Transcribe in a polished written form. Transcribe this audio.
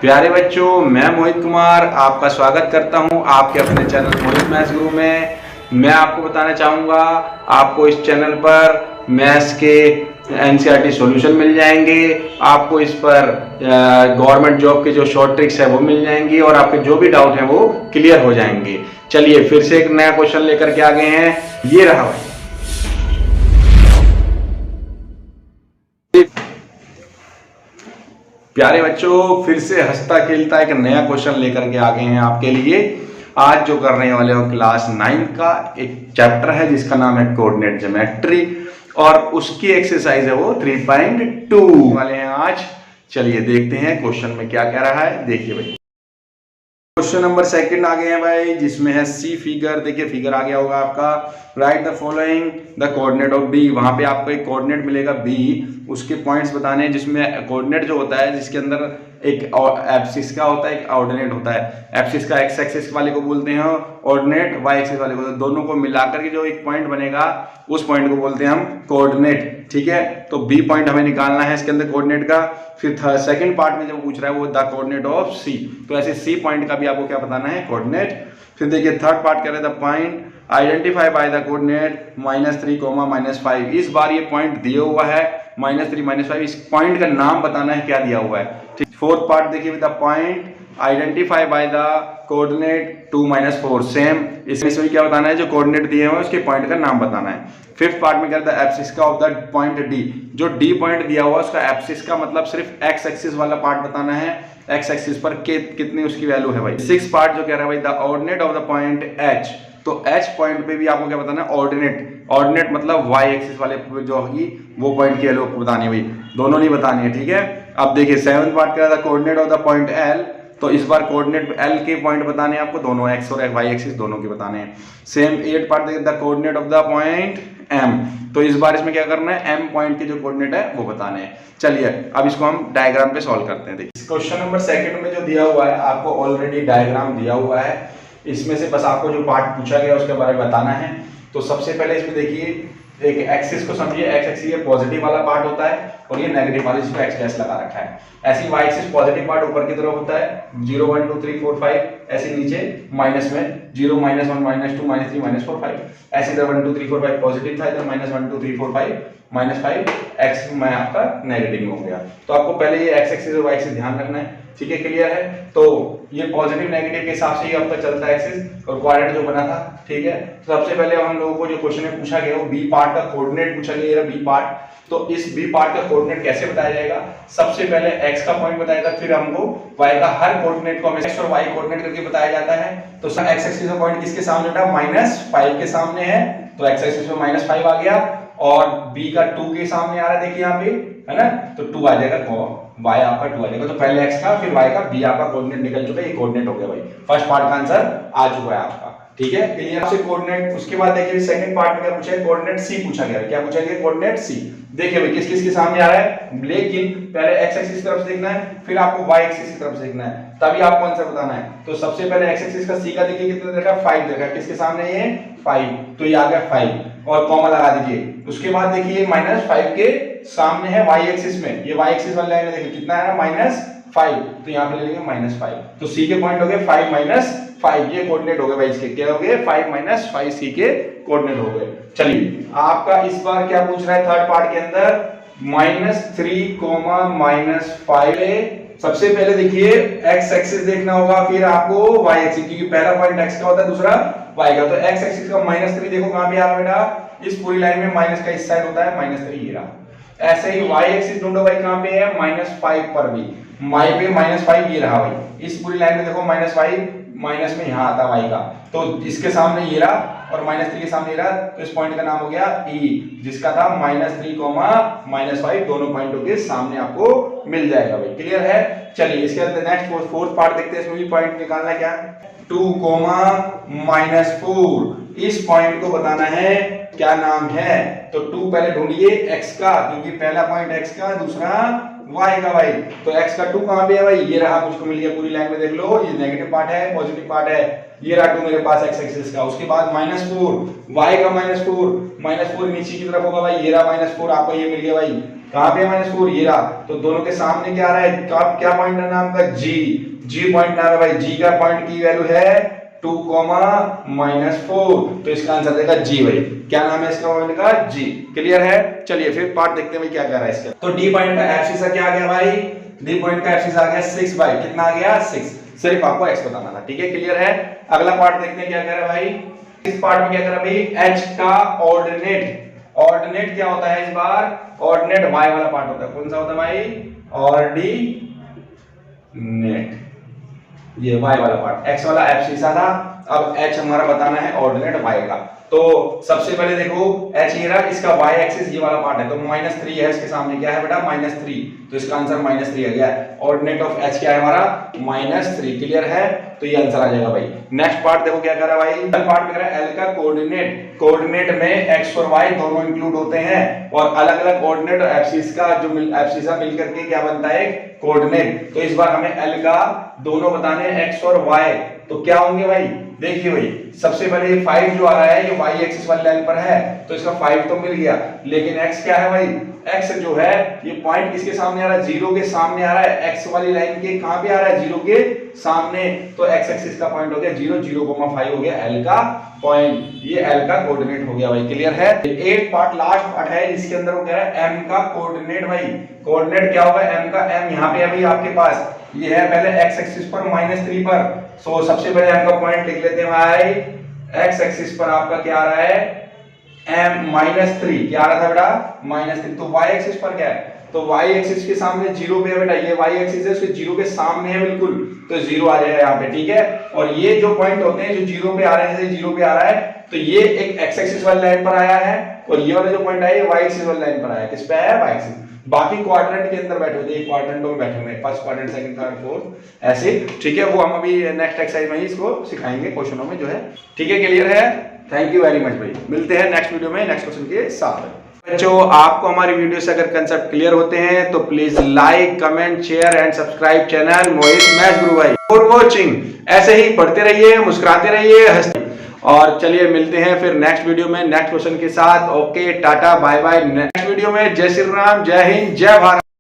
प्यारे बच्चों, मैं मोहित कुमार आपका स्वागत करता हूं आपके अपने चैनल मोहित मैथ्स गुरु में। मैं आपको बताना चाहूँगा, आपको इस चैनल पर मैथ्स के एनसीईआरटी सॉल्यूशन मिल जाएंगे। आपको इस पर गवर्नमेंट जॉब के जो शॉर्ट ट्रिक्स है वो मिल जाएंगी और आपके जो भी डाउट हैं वो क्लियर हो जाएंगे। चलिए फिर से एक नया क्वेश्चन लेकर के आ गए हैं, ये रहा भाई। प्यारे बच्चों, फिर से हंसता खेलता एक नया क्वेश्चन लेकर के आ गए हैं आपके लिए। आज जो करने वाले हो क्लास 9 का एक चैप्टर है जिसका नाम है कोऑर्डिनेट ज्योमेट्री और उसकी एक्सरसाइज है वो 3.2 वाले हैं आज। चलिए देखते हैं क्वेश्चन में क्या कह रहा है। देखिए भाई, क्वेश्चन नंबर सेकंड आ गए हैं भाई, जिसमें है सी फिगर। देखिए फिगर आ गया होगा आपका। Write the following the coordinate of B. वहां पे आपको एक कोऑर्डिनेट मिलेगा बी, उसके पॉइंट्स बताने हैं, जिसमें कोऑर्डिनेट जो होता है जिसके अंदर एक एब्सिस का होता है, एक ऑर्डिनेट होता है। एब्सिस का एक्स एक्सिस वाले को बोलते हैं, ऑर्डिनेट वाई एक्सिस वाले को। दोनों को मिलाकर के जो एक पॉइंट बनेगा उस पॉइंट को बोलते हैं हम कोऑर्डिनेट। ठीक है, तो बी पॉइंट हमें निकालना है इसके अंदर कोऑर्डिनेट का। फिर सेकंड पार्ट में जो पूछ रहा है वो द कोऑर्डिनेट ऑफ सी, तो ऐसे सी पॉइंट का भी आपको क्या बताना है, कोऑर्डिनेट। फिर देखिए थर्ड पार्ट कह रहे हैं the point identify by the coordinate -3, -5। इस बार ये पॉइंट दिया हुआ है -3, -5। इस पॉइंट का नाम बताना है क्या दिया हुआ है। ठीक, फोर्थ पार्ट देखिए the point identify by the coordinate 2, -4। Same इसमें क्या बताना है, जो कोऑर्डिनेट दिए हुए हैं उसके पॉइंट का नाम बताना है। फिफ्थ पार्ट में कहता है एब्सिस का ऑफ द पॉइंट डी। जो डी पॉइंट दिया हुआ है उसका एब्सिस का मतलब सिर्फ एक्स एक्सिस वाला पार्ट बताना है, एक्स एक्सिस पर कितनी उसकी वैल्यू है भाई। सिक्स पार्ट जो कह रहा है भाई the ordinate of the point H, तो एच पॉइंट पे भी आपको क्या बताना है, ऑर्डिनेट। ऑर्डिनेट मतलब वाई एक्सिस वाले जो होगी वो पॉइंट की वैल्यू बतानी है भाई, दोनों नहीं बतानी है। ठीक है, अब देखिए सेवंथ पार्ट कह रहा था coordinate of the point L, तो इस बार कोऑर्डिनेट एल के पॉइंट बताने हैं आपको, दोनों एक्स और वाई एक्सिस दोनों के बताने हैं। सेम एट पार्ट देखिए the coordinate of the point M, तो इस बार इसमें क्या करना है, एम पॉइंट के जो कोऑर्डिनेट है वो बताने हैं। चलिए अब इसको हम डायग्राम पे सॉल्व करते हैं। देखिए क्वेश्चन नंबर सेकंड में जो दिया हुआ है आपको ऑलरेडी डायग्राम दिया हुआ है, इसमें से बस आपको जो पार्ट पूछा गया उसके बारे में बताना है। तो सबसे पहले इसमें देखिए एक एक्सिस को समझिए, एक्स एक्सिस ये पॉजिटिव वाला पार्ट होता है और ये नेगेटिव वाला, जिसको एक्स डैश लगा रखा है। ऐसी वाई एक्सिस पॉजिटिव पार्ट ऊपर की तरफ होता है 0, 1, 2, 3, 4, 5, ऐसे नीचे माइनस में 0, -1, -2, -3, -4, 5। ऐसे इधर 1, 2, 3, 4, 5 पॉजिटिव था, इधर -1, 2, 3, 4, 5, -5, एक्स में आपका नेगेटिव हो गया। तो आपको पहले ये एक्स एक्सिस और वाई एक्सिस ध्यान रखना है। ठीक है, क्लियर है। तो ये पॉजिटिव नेगेटिव के हिसाब से ही आपका चलता है एक्सिस और क्वाड्रेंट जो बना था। ठीक है, तो सबसे पहले हम लोगों को जो क्वेश्चन में पूछा गया वो बी पार्ट का कोऑर्डिनेट पूछा गया, बी पार्ट। तो इस बी पार्ट का कोऑर्डिनेट कैसे बताया जाएगा, सबसे पहले एक्स का पॉइंट बताया जाता है, फिर हमको वाई का हर कोऑर्डिनेट को हमें एक्स और वाई कोऑर्डिनेट करके बताया जाता है। तो सर एक्स एक्सिस का पॉइंट किसके सामने था, -5 के सामने है, तो एक्स एक्सिस में -5 आ गया और बी का 2 के सामने आ रहा है, देखिए यहाँ पे है ना, तो 2 आ जाएगा, y आपका 2 आ जाएगा। तो पहले x का फिर y का, b आपका कोऑर्डिनेट निकल चुका है, ये कोऑर्डिनेट हो गया भाई। फर्स्ट पार्ट का आंसर आ चुका है आपका। ठीक है, क्लियर आपसे कोऑर्डिनेट। उसके बाद देखिए सेकंड पार्ट में क्या पूछा है, कोऑर्डिनेट c पूछा गया है। क्या पूछा गया, कोऑर्डिनेट c। देखिए भाई किस किस के सामने आ रहा है, लेकिन पहले x एक्सिस की तरफ से देखना है, फिर आपको y एक्सिस की तरफ से देखना है, तभी आपको आंसर बताना है। तो सबसे पहले x एक्सिस का c का देखिए कितना देखा, 5 देखा, किसके सामने ये 5, तो ये आ गया 5 और कॉमा लगा दीजिए। उसके बाद देखिए -5 के सामने है y एक्सिस में, ये y एक्सिस वाली लाइन में देखिए कितना है ना, -5, तो यहाँ पे ले लेंगे -5। तो c के पॉइंट हो गए 5 -5, ये कोऑर्डिनेट हो गए भाई इसके, क्या हो गए 5 - 5 c के कोऑर्डिनेट हो गए। चलिए आपका इस बार क्या पूछ रहा है थर्ड पार्ट के अंदर, -3, -5। सबसे पहले देखिए x एक्सिस देखना होगा, फिर आपको y एक्सिस, क्योंकि पहला पॉइंट x का होता है, दूसरा y का। तो x एक्सिस का -3 देखो कहां पे आ रहा बेटा, इस पूरी लाइन में माइनस का इस साइड होता है -3, ये रहा। ऐसे ही y एक्सिस ढूंढो भाई कहां पे है, -5 पर भी, y पे -5 ये रहा भाई। इस पूरी लाइन में देखो -5 माइनस में यहां आता y का, तो इसके सामने ये रहा और -3 के सामने ये रहा, तो इस पॉइंट का नाम हो गया e, जिसका था -3, -5, दोनों पॉइंटों के सामने आपको मिल जाएगा भाई। क्लियर है। चलिए इसके बाद नेक्स्ट फोर्थ पार्ट देखते हैं, इसमें भी पॉइंट निकालना है। क्या 2, -4, इस पॉइंट को बताना है क्या नाम है। तो 2 पहले ढूंढिए x का, क्योंकि पहला पॉइंट x का, दूसरा y का भाई। तो x का 2 कहां पे है भाई, ये रहा, मुझको मिल गया पूरी लाइन में, देख लो ये नेगेटिव पार्ट है, पॉजिटिव पार्ट है, ये रहा 2 मेरे पास x एक्सिस का। उसके बाद -4, y का -4 नीचे की तरफ होगा भाई, ये रहा -4, आपको ये मिल गया भाई कहाँ पे -4 ये रहा, तो दोनों के सामने क्या आ रहा है, क्या पॉइंट है नाम का जी पॉइंट नाम है भाई, जी का पॉइंट की वैल्यू है 2, -4, तो इसका आंसर देगा जी भाई। क्या नाम है इसका पॉइंट का, जी। क्लियर है। चलिए फिर पार्ट देखते हैं भाई क्या कह रहा है इसका। तो डी पॉइंट का एब्सिस क्या आ गया भाई, डी पॉइंट का एब्सिस आ गया 6 भाई, कितना आ गया 6, सिर्फ आपको x बताना था, ठीक है। क्लियर है। अगला पार्ट देखते हैं क्या कह रहा है भाई। इस पार्ट में क्या कर रहा है भाई, h का ऑर्डिनेट क्या होता है इस बार, ऑर्डिनेट y वाला पार्ट होता है, कौन सा होता है भाई, ऑर्डिनेट, ये y वाला पार्ट, x वाला एब्सिसा था, अब h हमारा बताना है ऑर्डिनेट y का। तो सबसे पहले देखो h ये रहा, इसका y एक्सिस ये वाला पार्ट है, तो -3 है इसके सामने, क्या है बेटा -3, तो इसका आंसर -3 आ गया। ऑर्डिनेट ऑफ h क्या है हमारा, -3। क्लियर है, तो ये आंसर आ जाएगा भाई। नेक्स्ट पार्ट देखो क्या कर रहा है भाई, पार्ट में कह रहा है l का कोऑर्डिनेट में x और y दोनों इंक्लूड होते हैं, और अलग अलग कोऑर्डिनेट और एब्सिस का जो एब्सिसा मिल करके क्या बनता है, कोऑर्डिनेट। तो इस बार हमें l का दोनों बताने हैं, x और y, तो क्या होंगे भाई, देखिए भाई सबसे पहले 5 जो आ रहा है ये y एक्सिस वाली लाइन पर है, तो इसका 5 तो मिल गया, लेकिन x क्या है भाई, x जो है ये पॉइंट किसके सामने आ रहा है, 0 के सामने आ रहा है, x वाली लाइन के कहां पे आ रहा है, 0 के सामने, तो x एक्सिस का पॉइंट हो गया 0, 0,5 हो गया l का पॉइंट, ये l का कोऑर्डिनेट हो गया भाई। क्लियर है। एक पार्ट लास्ट पार्ट है जिसके अंदर वो कह रहा है m का कोऑर्डिनेट भाई, कोऑर्डिनेट क्या होगा m का, m यहां पे है भाई आपके पास, ये है पहले x एक्सिस पर -3 पर, सो सबसे पहले m का पॉइंट लिख लेते हैं भाई, x एक्सिस पर आपका क्या आ रहा है, m -3, क्या आ रहा था बेटा -3, तो y एक्सिस पर क्या है, तो y एक्सिस के सामने 0 पे है बेटा, ये y एक्सिस है उसके 0 के सामने है बिल्कुल, तो 0 आ जाएगा यहाँ पे, ठीक है। और ये जो पॉइंट होते हैं जो 0 पे आ रहे हैं, जैसे 0 पे आ रहा है तो ये एक x एक्सिस वाली लाइन पर आया है, और ये वाला जो पॉइंट आया ये y एक्सिस वाली लाइन पर आया है, किस पे आया है, y एक्सिस। बाकी क्वाड्रेंट के अंदर बैठे होते हैं, क्वाड्रेंटों में बैठे हुए हैं, first quadrant, second, third, fourth, ऐसे, ठीक है। वो हम अभी नेक्स्ट एक्सरसाइज में ही इसको सिखाएंगे क्वेश्चनों में जो है, ठीक है। क्लियर है। थैंक यू वेरी मच भाई, मिलते हैं नेक्स्ट वीडियो में नेक्स्ट क्वेश्चन के साथ। बच्चों आपको हमारी वीडियो से अगर कंसेप्ट क्लियर होते हैं तो please like, comment, share and subscribe channel Mohit maths गुरु भाई फॉर वॉचिंग। ऐसे ही पढ़ते रहिए, मुस्कुराते रहिए, हंसते, और चलिए मिलते हैं फिर नेक्स्ट वीडियो में नेक्स्ट क्वेश्चन के साथ। Okay, tata, bye bye. Next video में जय श्री राम, जय हिंद, जय भारत।